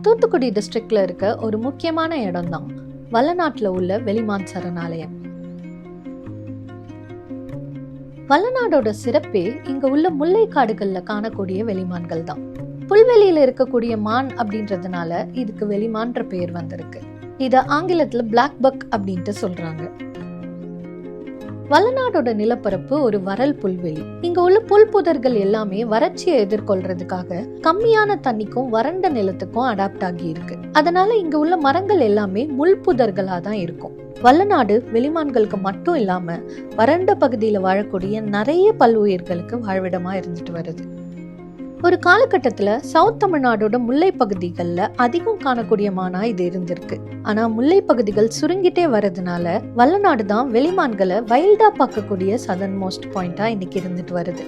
தூத்துக்குடி டிஸ்ட்ரிக்ட்ல இருக்க ஒரு முக்கியமான இடம் தான் வல்லநாட்டுல உள்ள வெளிமான் சரணாலயம். வல்லநாடோட சிறப்பே இங்க உள்ள முல்லை காடுகள்ல காணக்கூடிய வெளிமான்கள் தான். புல்வெளியில இருக்கக்கூடிய மான் அப்படின்றதுனால இதுக்கு வெளிமான்ற பெயர் வந்திருக்கு. இத ஆங்கிலத்துல பிளாக் பக் அப்படின்ட்டு சொல்றாங்க. வல்லநாடோட நிலப்பரப்பு ஒரு வறல் புல்வெளி. இங்க உள்ள புல் புதர்கள் எல்லாமே வறட்சியை எதிர்கொள்றதுக்காக கம்மியான தண்ணிக்கும் வறண்ட நிலத்துக்கும் அடாப்ட் ஆகி இருக்கு. அதனால இங்க உள்ள மரங்கள் எல்லாமே முள் புதர்களா தான் இருக்கும். வல்லநாடு வெளிமான்களுக்கு மட்டும் இல்லாம வறண்ட பகுதியில வாழக்கூடிய நிறைய பல்லுயிர்களுக்கு வாழ்விடமா இருந்துட்டு வருது. ஒரு காலகட்டத்துல சவுத் தமிழ்நாடோட முல்லை பகுதிகளில் அதிகம் காணக்கூடிய மானா இது இருந்திருக்கு. ஆனா முல்லை பகுதிகள் சுருங்கிட்டே வர்றதுனால வல்லநாடு தான் வெளிமான்களை வைல்டா பார்க்கக்கூடிய சதர்ன் மோஸ்ட் பாயிண்டா இன்னைக்கு இருந்துட்டு வருது.